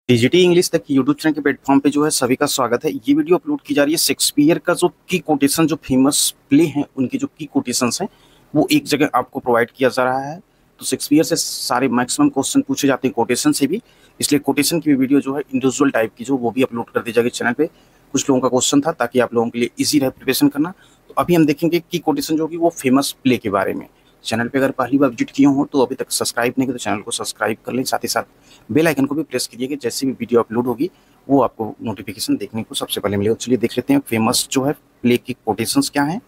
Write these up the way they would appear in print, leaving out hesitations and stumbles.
TGT English तक की YouTube channel के प्लेटफॉर्म पे जो है सभी का स्वागत है। ये वीडियो अपलोड की जा रही है शेक्सपियर का जो की कोटेशन, जो फेमस प्ले हैं उनकी जो की कोटेशंस हैं वो एक जगह आपको प्रोवाइड किया जा रहा है। तो शेक्सपियर से सारे मैक्सिमम क्वेश्चन पूछे जाते हैं कोटेशन से भी, इसलिए कोटेशन की भी वीडियो जो है इंडिविजुअल टाइप की जो वो भी अपलोड कर दी जाएगी चैनल पे। कुछ लोगों का क्वेश्चन था ताकि आप लोगों के लिए ईजी रहे प्रिपरेशन करना। तो अभी हम देखेंगे की कोटेशन जो होगी वो फेमस प्ले के बारे में। चैनल पे अगर पहली बार विजिट किए हो तो अभी तक सब्सक्राइब नहीं किया तो चैनल को सब्सक्राइब कर लें, साथ ही साथ बेल आइकन को भी प्रेस कीजिए कि जैसी भी वीडियो अपलोड होगी वो आपको नोटिफिकेशन देखने को सबसे पहले मिलेगा। चलिए देख लेते हैं फेमस जो है प्ले की कोटेशंस क्या हैं।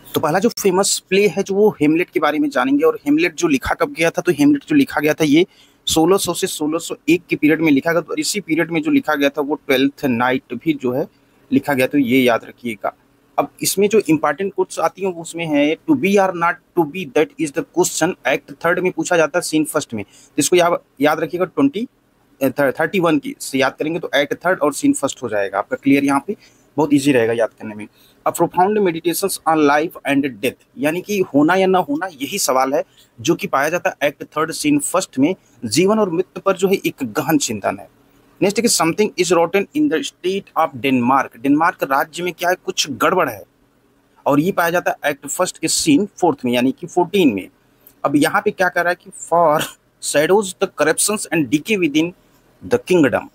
तो पहला जो फेमस प्ले है जो वो हेमलेट के बारे में जानेंगे। और हेमलेट जो लिखा कब गया था, तो हेमलेट जो लिखा गया था ये 1600 से 1601 के पीरियड में लिखा गया। तो इसी पीरियड में जो लिखा गया था वो 12th नाइट भी जो है लिखा गया, तो ये याद रखिएगा। अब इसमें जो इंपॉर्टेंट कोट्स आती हैं वो उसमें है to be or not to be, that is the question. Act third में पूछा जाता है सीन फर्स्ट में, जिसको याद रखिएगा 31 की से याद करेंगे तो एक्ट थर्ड और सीन फर्स्ट हो जाएगा आपका क्लियर। यहाँ पे बहुत इजी रहेगा याद करने में। अ profound meditations on life and death, यानी कि होना या ना होना यही सवाल है जो कि पाया जाता है एक्ट थर्ड सीन फर्स्ट में। जीवन और मृत्यु पर जो है एक गहन चिंतन है। नेक्स्ट है कि something is rotten in the state of Denmark, Denmark राज्य में क्या है, कुछ गड़बड़ है, और ये पाया जाता है एक्ट फर्स्ट के सीन फोर्थ में यानी कि 14 में। अब यहाँ पे क्या कर रहा है कि foreshadows the corruptions and decay within the kingdom,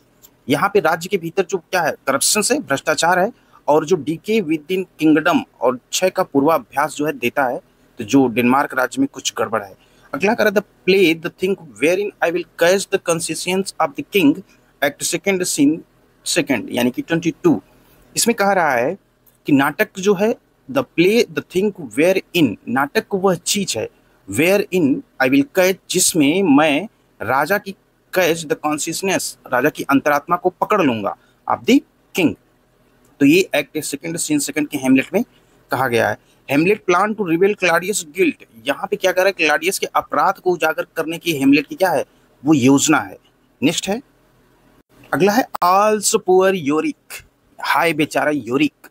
यहाँ पे राज्य के भीतर जो क्या है करप्शन है, भ्रष्टाचार है, और जो डीके विद इन किंगडम और क्षय का पूर्वाभ्यास जो है देता है। तो जो डेनमार्क राज्य में कुछ गड़बड़ है। अगला कर the play the thing wherein I will catch the consistence of the king, act second scene second यानी कि 22। इसमें कह रहा है कि नाटक जो है the play the thing wherein, नाटक वह चीज है, wherein I will catch जिसमें मैं राजा की, कैच द कॉन्शियसनेस राजा की अंतरात्मा को पकड़ लूंगा, ऑफ द किंग। तो ये एक्ट सेकेंड सीन सेकेंड के हेमलेट में कहा गया है। Hamlet plan to reveal Claudius guilt, यहाँ पे क्या कर रहा है, क्लाडियस के अपराध को उजागर करने की हेमलेट की क्या है वो योजना है। नेक्स्ट है, अगला है आल्सो पुअर योरिक, हाय बेचारा योरिक,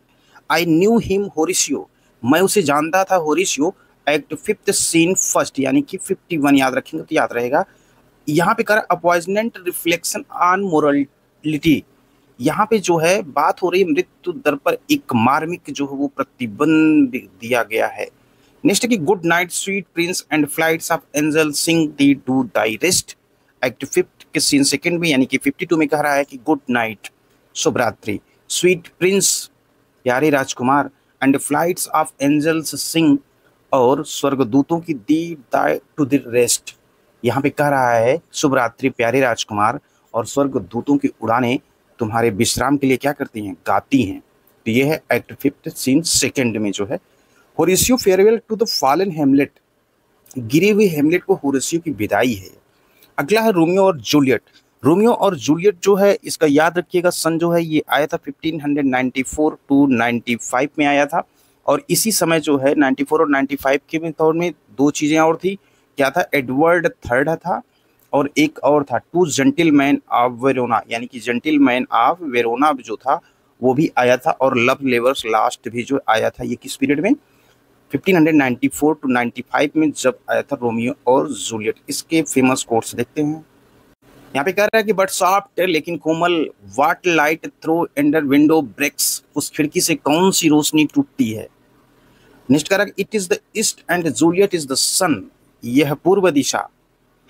आई न्यू हिम होरिशियो, मैं उसे जानता था होरिशियो, एक्ट फिफ्थ सीन फर्स्ट यानी कि 51 याद रखेंगे तो याद रहेगा। यहाँ पे कर अपॉइजमेंट रिफ्लेक्शन ऑन मोरलिटी, यहाँ पे जो है बात हो रही है मृत्यु दर पर एक मार्मिक जो है वो प्रतिबंध दिया गया है। नेक्स्ट है कि good night sweet prince and flights of angel sing thee to thy rest, act fifth के सीन सेकंड में यानी कि 52 में कह रहा है कि गुड नाइट शुभ रात्रि, स्वीट प्रिंस प्यारे राजकुमार, एंड फ्लाइट्स ऑफ एंजल्स सिंग और स्वर्गदूतों की दी दाई टू द रेस्ट, यहाँ पे कह रहा है शुभ रात्रि प्यारे राजकुमार और स्वर्गदूतों की उड़ानें तुम्हारे विश्राम के लिए क्या करती हैं, गाती हैं। तो ये है एक्ट फिफ्थ सीन सेकंड में जो है Horatio farewell to the fallen Hamlet, गिरे हुए हेमलेट को होरेशियो की विदाई है। अगला है रोमियो और जूलियट, रोमियो और जूलियट जो है इसका याद रखिएगा सन जो है ये आया था 1594 टू 95 में आया था। और इसी समय जो है 94 और 95 के दौर में दो चीज़ें और थी, क्या था, एडवर्ड थर्ड था और एक और था टू जेंटिलमैन ऑफ वेरोना, यानी कि जेंटिलमैन ऑफ वेरोना जो था वो भी आया था, और लव लेवर्स लास्ट भी जो आया था। ये किस पीरियड में, 1594 टू 95 में जब आया था रोमियो और जूलियट। इसके फेमस कोट्स देखते हैं। यहाँ पे कह रहा है कि बट सॉफ्ट लेकिन कोमल, what light through under window breaks, उस खिड़की से कौन सी रोशनी टूटती है। नेक्स्ट कह रहा है it is the east and Juliet is the sun, यह पूर्व दिशा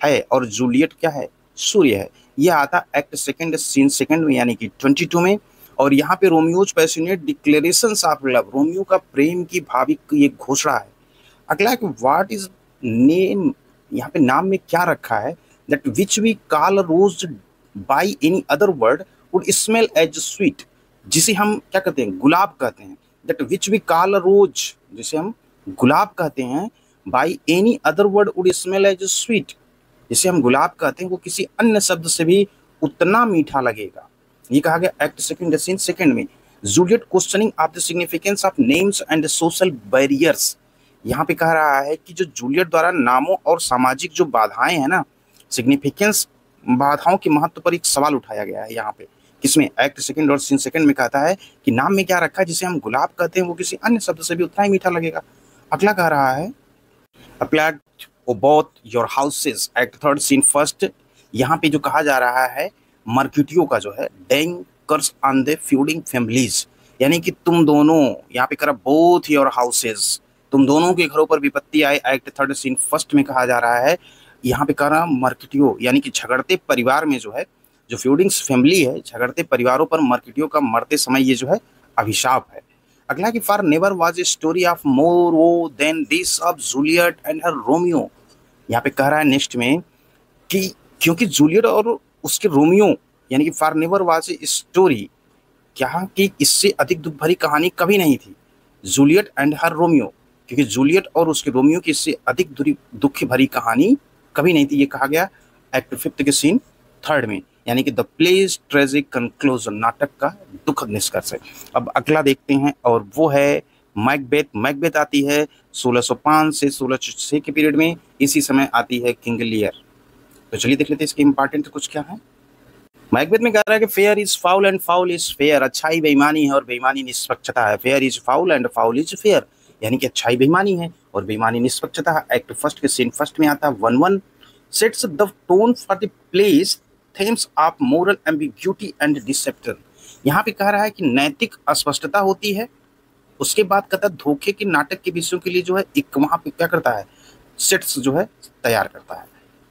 है और जूलियट क्या है, सूर्य है। यह आता एक्ट सेकंड सीन सेकंड में यानी कि 22 में। और यहाँ पे Romeo's passionate declarations of love, Romeo का प्रेम की भाविक ये घोषणा है। अगला है कि व्हाट इज नेम, यहाँ पे नाम में क्या रखा है, that which we call rose by any other word would smell as sweet, जिसे हम क्या कहते हैं, गुलाब कहते हैं। That which we call rose, जिसे हम गुलाब कहते हैं, by any other word would smell as sweet, जिसे हम गुलाब कहते हैं वो किसी अन्य शब्द से भी उतना मीठा लगेगा। ये कहा गया एक्ट सेकंड सीन सेकंड में। Juliet questioning of the significance of names and social barriers, यहाँ पे कह रहा है कि जो जूलियट द्वारा नामों और सामाजिक जो बाधाएं हैं ना, सिग्निफिकेंस बाधाओं के महत्व पर एक सवाल उठाया गया है यहाँ पे। किसमें, एक्ट सेकंड और सीन सेकंड में कहता है कि नाम में क्या रखा है, जिसे हम गुलाब कहते हैं वो किसी अन्य शब्द से भी उतना ही मीठा लगेगा। अगला कह रहा है applied both your houses, act third scene first, यहाँ पे जो कहा जा रहा है मर्क्यूटियो का जो है dying curse on the feuding families, यानी कि तुम दोनों, यहाँ पे करा बोथ योर हाउसेज, तुम दोनों के घरों पर विपत्ति आए। एक्ट थर्ड सीन फर्स्ट में कहा जा रहा है, यहाँ पे करा मर्क्यूटियो यानी कि झगड़ते परिवार में जो है, जो फ्यूडिंग्स फैमिली है, झगड़ते परिवारों पर मर्क्यूटियो का मरते समय ये जो है अभिशाप है। अगला कि for never was a story of more woe than this of Juliet and her Romeo. यहाँ पे कह रहा है नेक्स्ट में कि क्योंकि जूलियट और उसके रोमियो, यानी कि for never was a story, क्या कि इससे अधिक दुख भरी कहानी कभी नहीं थी। जूलियट एंड हर रोमियो, क्योंकि जूलियट और उसके रोमियो की इससे अधिक दुख भरी कहानी कभी नहीं थी, ये कहा गया एक्ट फिफ्थ के सीन थर्ड में, यानी कि द प्लेज ट्रेजिक कंक्लूजन, नाटक का दुखद निष्कर्ष है। अब अगला देखते हैं और वो है मैकबेथ। मैकबेथ आती है 1605 से 1606 के पीरियड में, इसी समय आती है किंग लियर। तो चलिए देख लेते हैं इसके इंपॉर्टेंट कुछ क्या है। मैकबेथ में कह रहा है कि fair is foul and foul is fair, अच्छाई बेईमानी है और बेईमानी निष्पक्षता है। Fair is foul and foul is fair, यानी कि अच्छाई बेईमानी है और बेईमानी निष्पक्षता है। एक्ट फर्स्ट के सीन फर्स्ट में आता है 1-1 sets the tone for the plays themes of moral ambiguity and deception. यहाँ पे कह रहा है कि नैतिक अस्पष्टता होती है, उसके बाद कहता है धोखे के नाटक के विषयों के लिए जो है एक वहाँ पे क्या करता है, सेट्स जो है तैयार करता है।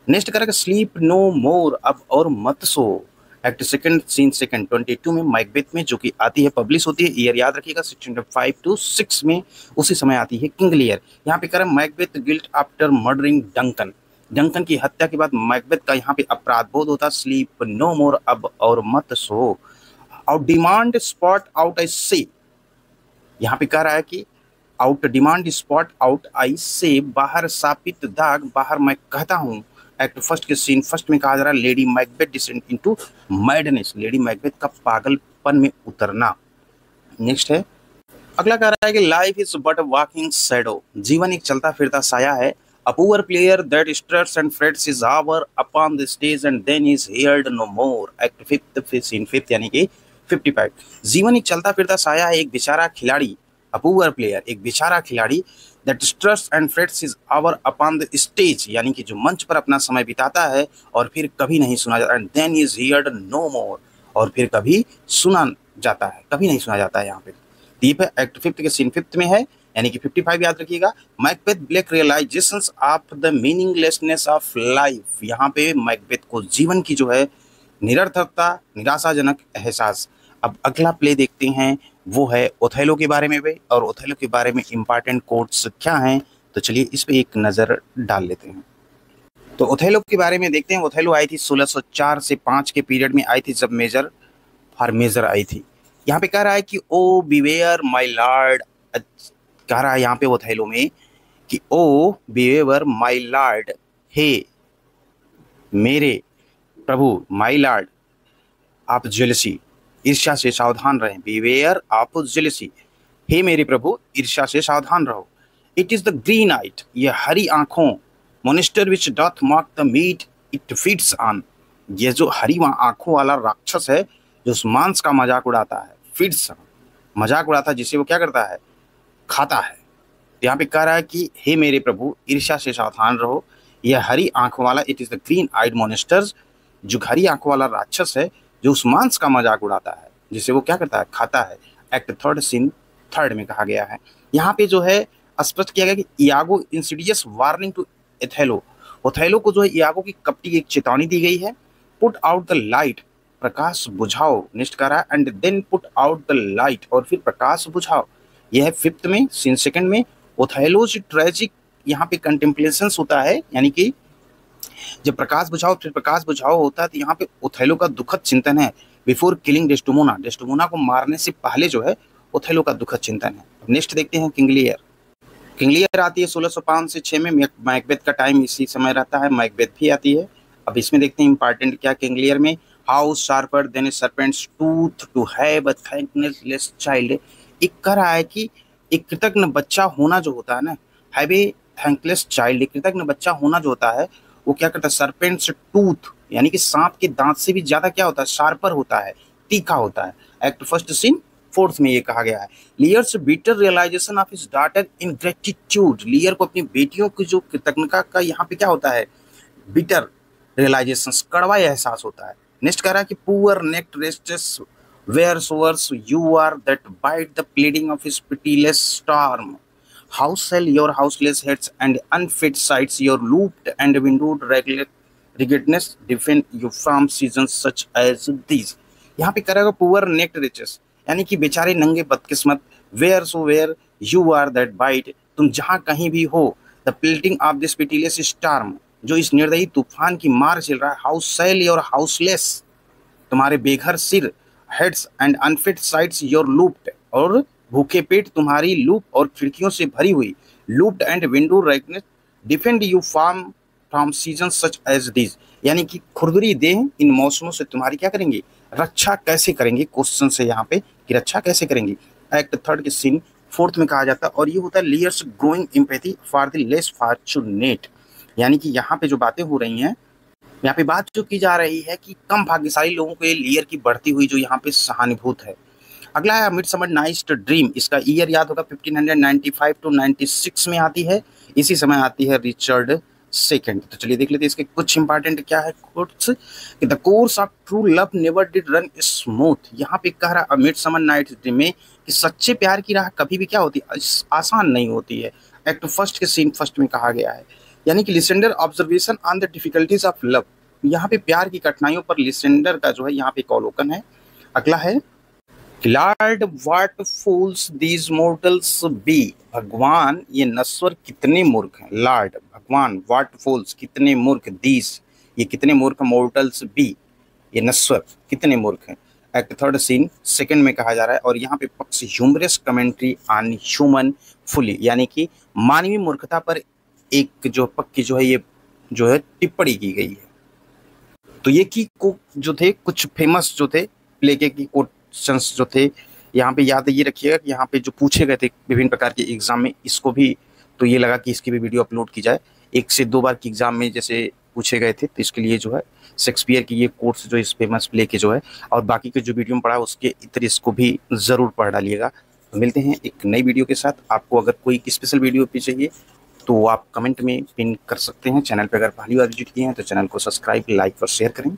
नेक्स्ट करेगा स्लीप नो मोर, अब और मत सो। एक्ट सेकंड सीन सेकंड 22 में मैकबेथ में, जो कि आती है पब्लिश होती है, ईयर याद रखिएगा 1605 to 6 में, उसी समय आती है किंग लियर। यहाँ पे कह रहा है Macbeth guilt after murdering Duncan, Duncan की हत्या के बाद मैकबेथ का यहाँ पे अपराध बोध होता। स्लीप नो मोर, अब और मत सो। और डिमांड स्पॉट आउट आई से, यहाँ पे कह रहा है कि out demand spot out I से, बाहर सापित दाग, बाहर मैं कहता हूँ। एक्ट फर्स्ट के सीन फर्स्ट में कहा जा रहा है lady Macbeth descend into madness, lady Macbeth का पागलपन में उतरना। नेक्स्ट है अगला कह रहा है कि life is but walking shadow, जीवन एक चलता फिरता साया है। A poor player that stirs and frets his hour upon the stage and then is heard no more. Act fifth scene fifth यानी कि 55। जीवन एक चलता फिरता साया है, एक बेचारा खिलाड़ी, a poor player, एक बेचारा खिलाड़ी that stirs and frets his hour upon the stage, यानी कि जो मंच पर अपना समय बिताता है और फिर कभी नहीं सुना जाता, and then is heard no more, और फिर कभी सुना जाता है, कभी नहीं सुना जाता है। यहाँ पे दीप है, एक्ट फिफ्थ के सीन फिफ्थ में है, यानी कि 55 याद रखिएगा। Macbeth black realisations of the meaninglessness of life, यहाँ पे मैकबेथ को जीवन की जो है निरर्थकता, निराशाजनक एहसास। अब अगला प्ले देखते हैं, वो है ओथेलो के बारे में भी, और ओथेलो के बारे में इंपॉर्टेंट कोट्स क्या हैं, तो चलिए इस पे एक नज़र डाल लेते हैं। तो ओथेलो के बारे में देखते हैं। ओथेलो आई थी 1604 से 5 के पीरियड में आई थी, जब मेजर फॉर मेजर आई थी। यहाँ पे कह रहा है कि ओ बिवेयर माय लॉर्ड, कह रहा है यहाँ पे ओथेलो में कि ओ बिवेयर माय लॉर्ड, हे मेरे प्रभु, माय लॉर्ड आप जेलसी, ईर्ष्या से सावधान रहें। बिवेयर आप जेलसी, हे मेरे प्रभु ईर्ष्या से सावधान रहो। It is the green eyed, ये हरी आंखों, monster which doth mock the meat it feeds on, ये जो हरी आंखों वाला राक्षस है जो उस मांस का मजाक उड़ाता है, फीड्स मजाक उड़ाता है, जिसे वो क्या करता है, खाता है। यहाँ पे कह रहा है कि हे मेरे प्रभु ईर्ष्या से सावधान रहो, यह हरी आंखों वाला, it is the green eyed monsters, जो हरी आंखों वाला राक्षस है जो उस मांस का मजाक उड़ाता है, जिसे वो क्या करता है, खाता है। एक्ट थर्ड सीन थर्ड में कहा गया है। यहाँ पे जो है स्पष्ट किया गया कि Iago insidious warning to Othello, Othello को जो है इयागो की कपटी एक चेतावनी दी गई है। पुट आउट द लाइट, प्रकाश बुझाओ, नेक्स्ट कह रहा है and then put out the light, और फिर प्रकाश बुझाओ। यह है फिफ्थ में सीन सेकंड में। ओथेलोज ट्रेजिक, यहाँ पे कंटेम्पलेशंस होता है, यानी कि जब प्रकाश बुझाओ फिर प्रकाश बुझाओ होता है, तो यहाँ पे ओथेलो का दुखद चिंतन है। बिफोर किलिंग डेस्टिमोना, डेस्टिमोना को मारने से पहले जो है ओथेलो का दुखद चिंतन है। नेक्स्ट देखते हैं किंग लियर। किंग लियर आती है 1605 से 6 में, मैकबेथ का टाइम इसी समय रहता है, मैकबेथ भी आती है। अब इसमें देखते हैं इंपॉर्टेंट क्या किंग लियर में। How sharper than a serpent's tooth to have a thankless child, एक कह रहा है कि एक कृतज्ञ बच्चा होना जो होता है ना, हैव ए थैंकलेस चाइल्ड, एक कृतज्ञ बच्चा होना जो होता है वो क्या करता है, सर्पेंट्स टूथ, यानी कि सांप के दांत से भी ज्यादा क्या होता है, शार्पर होता है, तीखा होता है। एक्ट फर्स्ट सीन फोर्थ में ये कहा गया है। Lear's bitter realization of his daughter ingratitude, Lear को अपनी बेटियों की जो कृतज्ञता का यहाँ पे क्या होता है, बिटर रियलाइजेशन, कड़वा एहसास होता है। नेक्स्ट कह रहा है कि poor naked wretches wheresoe'er you are that bide the pleading of his pitiless storm how shall your houseless heads and unfit sides your looped and windowed raggedness defend you from seasons such as these. यहाँ पे करेगा poor necked riches, यानी कि बेचारे नंगे बदकिस्मत, where so where you are that bide, तुम जहाँ कहीं भी हो, the pelting of this pitiless storm, जो इस निर्दयी तूफान की मार चल रहा है, हाउस सेल योर हाउसलेस, तुम्हारे बेघर सिर, heads and unfit sides your looped, और भूखे पेट तुम्हारी लूप और खिड़कियों से भरी हुई, looped and window raggedness defend you from season such as this, यानी कि खुरदुरी देह इन मौसमों से तुम्हारी क्या करेंगे, रक्षा कैसे करेंगे। क्वेश्चन से यहाँ पे कि रक्षा कैसे करेंगे। एक्ट थर्ड के सीन फोर्थ में कहा जाता है, और ये होता है layers growing empathy for the less fortunate, यानी कि यहाँ पे जो बातें हो रही हैं, यहाँ पे बात जो की जा रही है कि कम भाग्यशाली लोगों के लेयर की बढ़ती हुई जो यहाँ पे सहानुभूत है। अगला है मिडसमर नाइट्स ड्रीम, इसका ईयर याद होगा 1595 टू 96 में आती है, इसी समय आती है रिचर्ड सेकंड। तो चलिए देख लेते हैं इसके कुछ इंपॉर्टेंट क्या है quotes. The course of true love never did run smooth, यहाँ पे कह रहा है मिडसमर नाइट्स ड्रीम में कि सच्चे प्यार की राह कभी भी क्या होती है, आसान नहीं होती है। एक्ट फर्स्ट के सीन फर्स्ट में कहा गया है, यानी कि Lysander observation on the difficulties of love, यहाँ पे प्यार की कठिनाइयों पर लिसेंडर का जो है यहाँ पे अवलोकन है। अगला है Lord what fools these mortals be, भगवान ये नश्वर कितने मूर्ख हैं, लॉर्ड भगवान, व्हाट फूल्स कितने मूर्ख, दीज ये कितने मूर्ख, मोर्टल्स बी ये नश्वर कितने मूर्ख हैं। एक्ट थर्ड सीन सेकंड में कहा जा रहा है, और यहाँ पे पक्ष humorous commentary on human folly, यानी कि मानवीय मूर्खता पर एक जो पक्की जो है ये जो है टिप्पणी की गई है। तो ये की को जो थे कुछ फेमस जो थे प्ले के की क्वेश्चंस जो थे यहाँ पे याद ये रखिएगा कि यहाँ पे जो पूछे गए थे विभिन्न प्रकार के एग्जाम में, इसको भी तो ये लगा कि इसकी भी वीडियो अपलोड की जाए। 1 से 2 बार की एग्जाम में जैसे पूछे गए थे, तो इसके लिए जो है शेक्सपियर की ये कोर्स जो इस फेमस प्ले के जो है, और बाकी के जो वीडियो में पढ़ा है उसके इतर इसको भी ज़रूर पढ़ डालिएगा। तो मिलते हैं एक नई वीडियो के साथ। आपको अगर कोई स्पेशल वीडियो भी चाहिए तो आप कमेंट में पिन कर सकते हैं। चैनल पर अगर पहली बार विजिट किए हैं तो चैनल को सब्सक्राइब, लाइक और शेयर करें।